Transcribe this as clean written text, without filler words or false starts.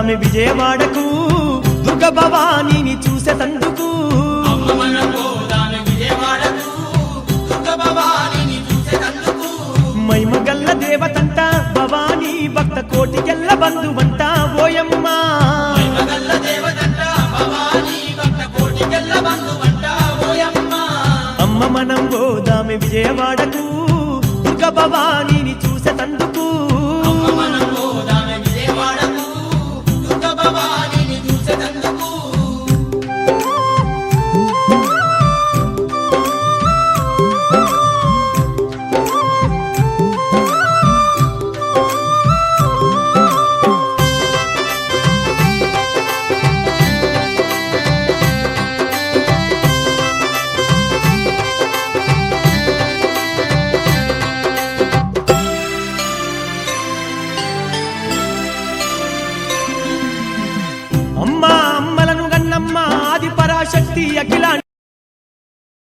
పోదామె విజయవాడకు దుర్గ భవానీని చూసేతందుకు అమ్మ మనం పోదామె విజయవాడకు దుర్గ భవానీని చూసేతందుకు మైమగల్ల దేవతంట భవానీ భక్త కోటికెల్ల బంధువంట ఓయమ్మ మైమగల్ల దేవతంట భవానీ భక్త కోటికెల్ల బంధువంట ఓయమ్మ అమ్మ మనం పోదామె విజయవాడకు దుర్గ భవానీని చూసేతందుకు అమ్మ మనం పోదామె విజయవాడకు దుర్గ భవానీని చూసేతందుకు అమ్మ అమ్మలను గన్నమ్మ ఆది పరాశక్తి అఖిల